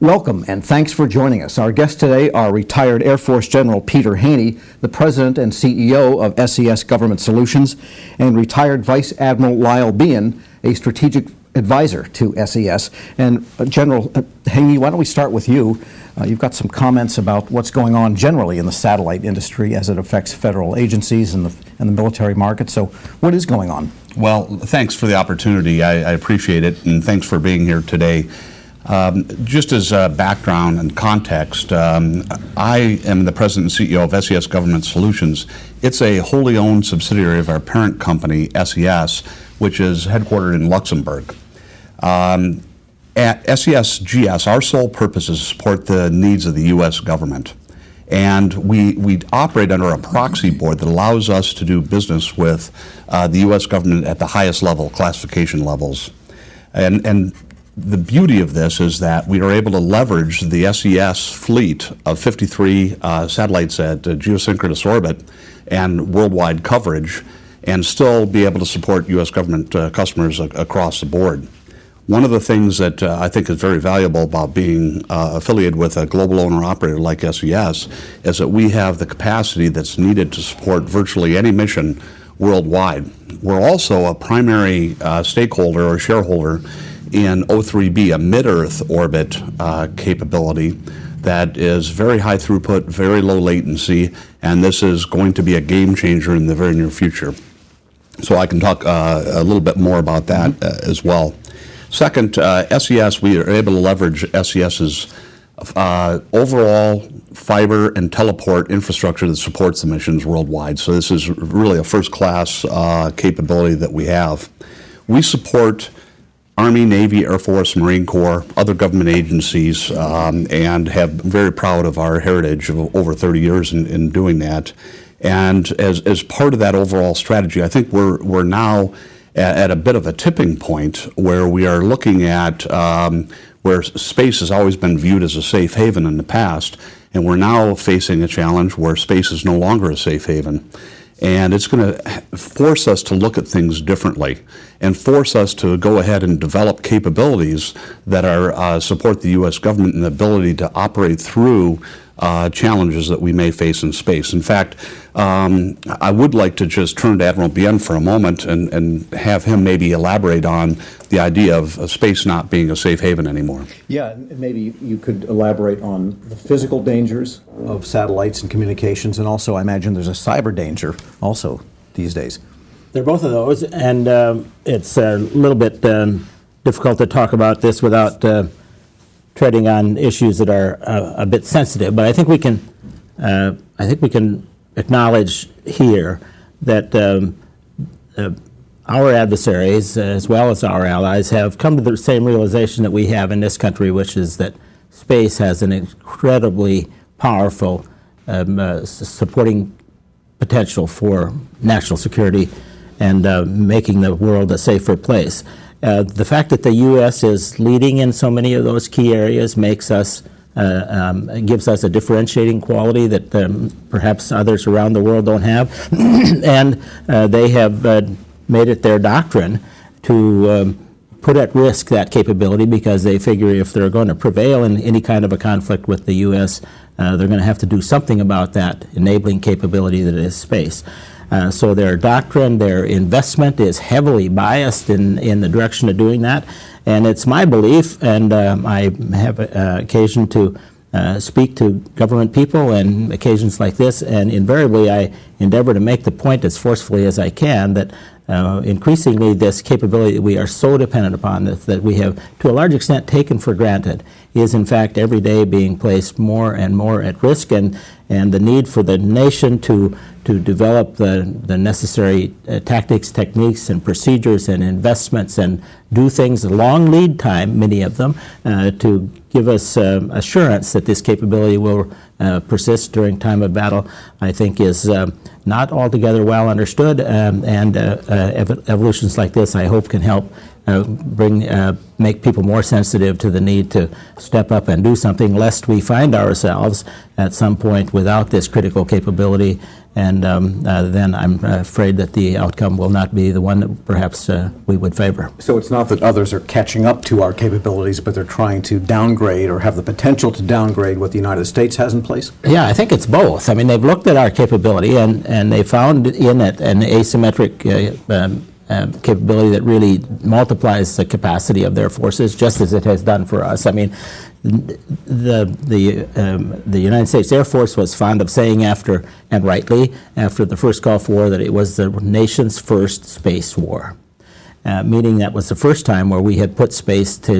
Welcome and thanks for joining us. Our guests today are retired Air Force General Peter Haney, the President and CEO of SES Government Solutions, and retired Vice Admiral Lyle Behan, a strategic advisor to SES. And General Haney, why don't we start with you? You've got some comments about what's going on generally in the satellite industry as it affects federal agencies and the military market. So what is going on? Well, thanks for the opportunity. I appreciate it, and thanks for being here today. Just as background and context, I am the President and CEO of SES Government Solutions. It's a wholly owned subsidiary of our parent company, SES, which is headquartered in Luxembourg. At SES GS, our sole purpose is to support the needs of the U.S. government. And we operate under a proxy board that allows us to do business with the U.S. government at the highest level, classification levels. And the beauty of this is that we are able to leverage the SES fleet of 53 satellites at geosynchronous orbit and worldwide coverage and still be able to support U.S. government customers across the board. One of the things that I think is very valuable about being affiliated with a global owner-operator like SES is that we have the capacity that's needed to support virtually any mission worldwide. We're also a primary stakeholder or shareholder in O3B, a mid-Earth orbit capability that is very high throughput, very low latency, and this is going to be a game changer in the very near future. So I can talk a little bit more about that as well. Second, SES, we are able to leverage SES's overall fiber and teleport infrastructure that supports the missions worldwide. So this is really a first-class capability that we have. We support Army, Navy, Air Force, Marine Corps, other government agencies, and have very proud of our heritage of over 30 years in doing that. And as part of that overall strategy, I think we're now at a bit of a tipping point where we are looking at where space has always been viewed as a safe haven in the past, and we're now facing a challenge where space is no longer a safe haven. And it's going to force us to look at things differently and force us to go ahead and develop capabilities that are support the U.S. government and the ability to operate through challenges that we may face in space. In fact, I would like to just turn to Admiral Behan for a moment and have him maybe elaborate on the idea of space not being a safe haven anymore. Yeah, maybe you could elaborate on the physical dangers of satellites and communications, and also I imagine there's a cyber danger also these days. They're both of those, and it's a little bit difficult to talk about this without treading on issues that are a bit sensitive. But I think we can acknowledge here that our adversaries, as well as our allies, have come to the same realization that we have in this country, which is that space has an incredibly powerful supporting potential for national security and making the world a safer place. The fact that the U.S. is leading in so many of those key areas makes us, gives us a differentiating quality that perhaps others around the world don't have. And they have made it their doctrine to put at risk that capability, because they figure if they're going to prevail in any kind of a conflict with the U.S., they're going to have to do something about that enabling capability that is space. So their doctrine, their investment is heavily biased in the direction of doing that. And it's my belief, and I have occasion to speak to government people and occasions like this, and invariably I endeavor to make the point as forcefully as I can that increasingly this capability that we are so dependent upon, that we have to a large extent taken for granted, is in fact every day being placed more and more at risk, and the need for the nation to develop the necessary tactics, techniques, and procedures and investments and do things, a long lead time, many of them, to give us assurance that this capability will persist during time of battle, I think is not altogether well understood, and evolutions like this, I hope, can help make people more sensitive to the need to step up and do something, lest we find ourselves at some point without this critical capability, and then I'm afraid that the outcome will not be the one that perhaps we would favor. So it's not that others are catching up to our capabilities, but they're trying to downgrade or have the potential to downgrade what the United States has in place? Yeah, I think it's both. I mean, they've looked at our capability and they found in it an asymmetric capability that really multiplies the capacity of their forces, just as it has done for us. I mean, the United States Air Force was fond of saying after, and rightly, after the first Gulf War, that it was the nation's first space war. Meaning that was the first time where we had put space to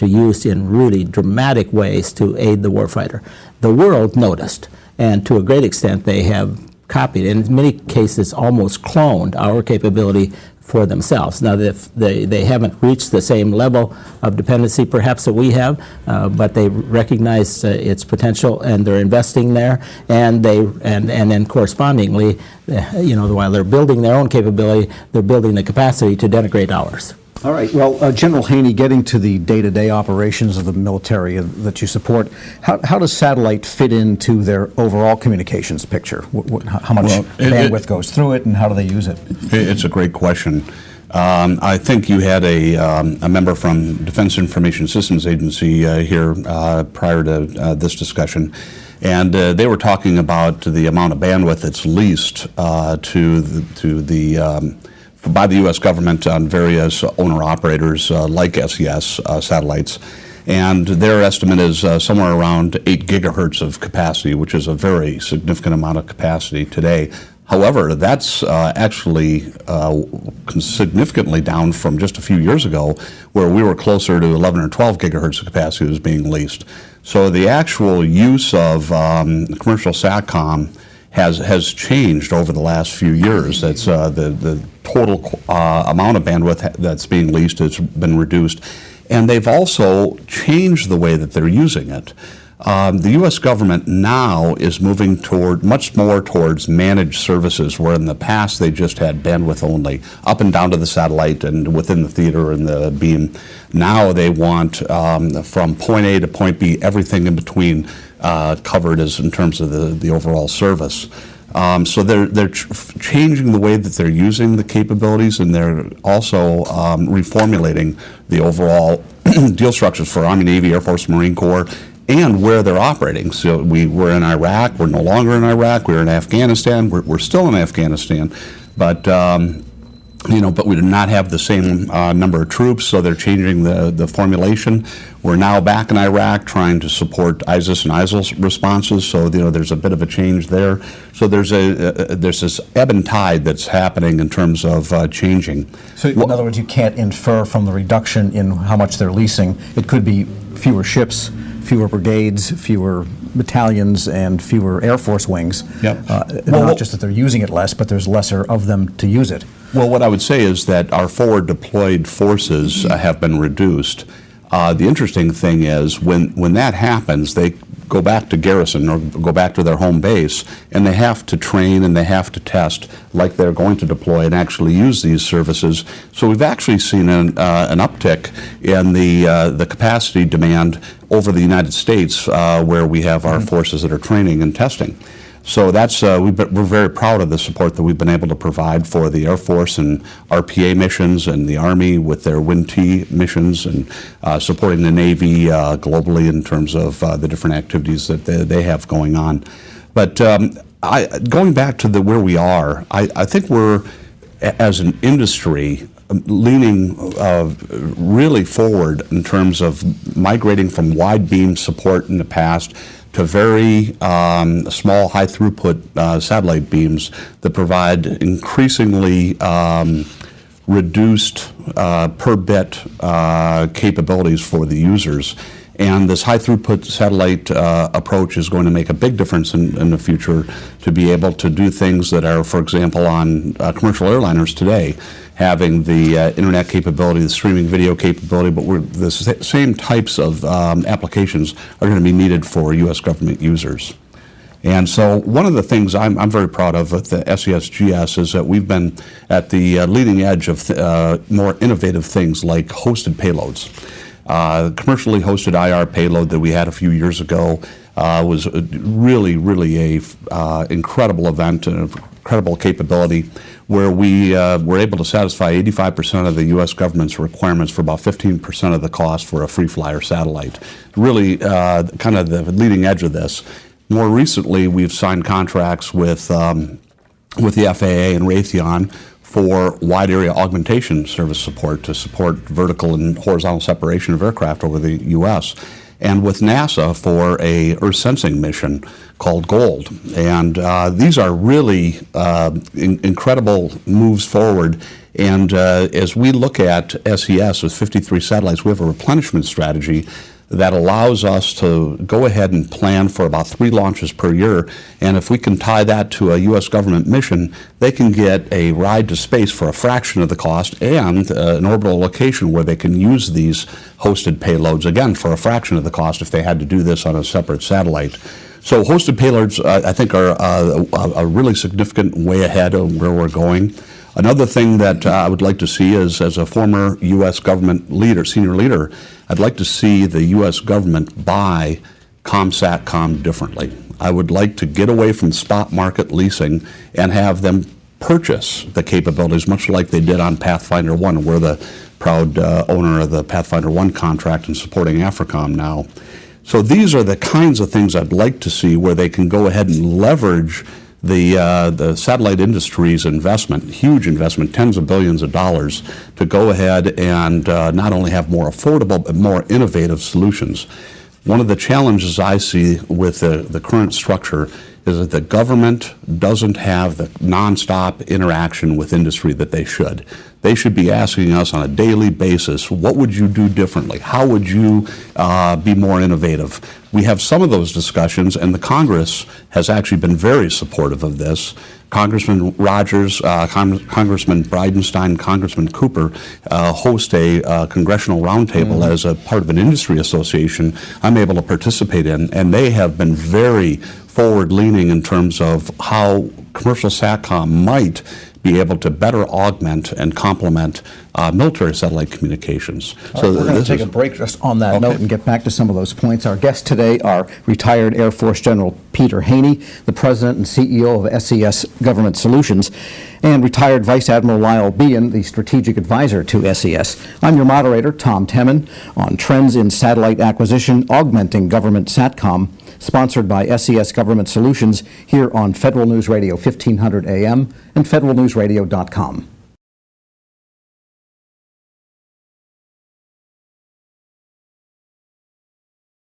use in really dramatic ways to aid the warfighter. The world noticed, and to a great extent they have copied, and in many cases almost cloned our capability for themselves. Now, they haven't reached the same level of dependency perhaps that we have, but they recognize its potential and they're investing there, and then correspondingly, while they're building their own capability, they're building the capacity to denigrate ours. All right. Well, General Haney, getting to the day-to-day operations of the military that you support, how does satellite fit into their overall communications picture? How much bandwidth goes through it, and how do they use it? It's a great question. I think you had a member from Defense Information Systems Agency here prior to this discussion, and they were talking about the amount of bandwidth that's leased by the U.S. government on various owner-operators like SES satellites. And their estimate is somewhere around 8 gigahertz of capacity, which is a very significant amount of capacity today. However, that's actually significantly down from just a few years ago, where we were closer to 11 or 12 gigahertz of capacity was being leased. So the actual use of commercial SATCOM has changed over the last few years. That's the total amount of bandwidth that's being leased has been reduced, and they've also changed the way that they're using it. The U.S. government now is moving much more towards managed services, where in the past they just had bandwidth only, up and down to the satellite and within the theater and the beam. Now they want from point A to point B, everything in between covered as in terms of the overall service. So they're changing the way that they're using the capabilities, and they're also reformulating the overall deal structures for Army, Navy, Air Force, Marine Corps, and where they're operating. So we're in Iraq, we're no longer in Iraq, we're in Afghanistan, we're still in Afghanistan, but but we do not have the same number of troops, so they're changing the formulation. We're now back in Iraq trying to support ISIS and ISIL responses, so there's a bit of a change there. So there's this ebb and tide that's happening in terms of changing. So in other words, you can't infer from the reduction in how much they're leasing. It could be fewer ships, fewer brigades, fewer battalions, and fewer Air Force wings. Yep. Not just that they're using it less, but there's lesser of them to use it. Well, what I would say is that our forward deployed forces have been reduced. The interesting thing is when that happens, they go back to garrison or go back to their home base, and they have to train and they have to test like they're going to deploy and actually use these services. So we've actually seen an uptick in the capacity demand over the United States, where we have our forces that are training and testing. So that's we're very proud of the support that we've been able to provide for the Air Force and RPA missions, and the Army with their WIN-T missions, and supporting the Navy globally in terms of the different activities that they have going on. But going back to where we are, I think we're, as an industry, leaning really forward in terms of migrating from wide beam support in the past to very small, high throughput satellite beams that provide increasingly reduced per bit capabilities for the users. And this high throughput satellite approach is going to make a big difference in the future, to be able to do things that are, for example, on commercial airliners today, having the internet capability, the streaming video capability, but the same types of applications are going to be needed for U.S. government users. And so one of the things I'm very proud of at the SES-GS is that we've been at the leading edge of more innovative things like hosted payloads. Commercially hosted IR payload that we had a few years ago was really a incredible event and incredible capability where we were able to satisfy 85% of the U.S. government's requirements for about 15% of the cost for a free flyer satellite. Really kind of the leading edge of this. More recently, we've signed contracts with the FAA and Raytheon for wide area augmentation service support to support vertical and horizontal separation of aircraft over the U.S. and with NASA for a Earth sensing mission called GOLD. And these are really incredible moves forward. And as we look at SES with 53 satellites, we have a replenishment strategy that allows us to go ahead and plan for about 3 launches per year. And if we can tie that to a U.S. government mission, they can get a ride to space for a fraction of the cost and an orbital location where they can use these hosted payloads, again, for a fraction of the cost if they had to do this on a separate satellite. So hosted payloads, I think, are a really significant way ahead of where we're going. Another thing that I would like to see is, as a former U.S. government leader, senior leader, I'd like to see the U.S. government buy SATCOM differently. I would like to get away from spot market leasing and have them purchase the capabilities, much like they did on Pathfinder 1. We're the proud owner of the Pathfinder 1 contract and supporting AFRICOM now. So these are the kinds of things I'd like to see where they can go ahead and leverage the satellite industry's investment, huge investment, tens of billions of dollars, to go ahead and not only have more affordable but more innovative solutions. One of the challenges I see with the current structure is that the government doesn't have the nonstop interaction with industry that they should. They should be asking us on a daily basis, what would you do differently? How would you be more innovative? We have some of those discussions, and the Congress has actually been very supportive of this. Congressman Rogers, Congressman Bridenstine, Congressman Cooper host a congressional roundtable as a part of an industry association I'm able to participate in, and they have been very forward-leaning in terms of how commercial SATCOM might be able to better augment and complement military satellite communications. So we're going to take a break just on that note and get back to some of those points. Our guests today are retired Air Force General Peter Haney, the President and CEO of SES Government Solutions, and retired Vice Admiral Lyle Behan, the Strategic Advisor to SES. I'm your moderator, Tom Temin, on Trends in Satellite Acquisition, Augmenting Government SATCOM, sponsored by SES Government Solutions here on Federal News Radio 1500 AM and federalnewsradio.com.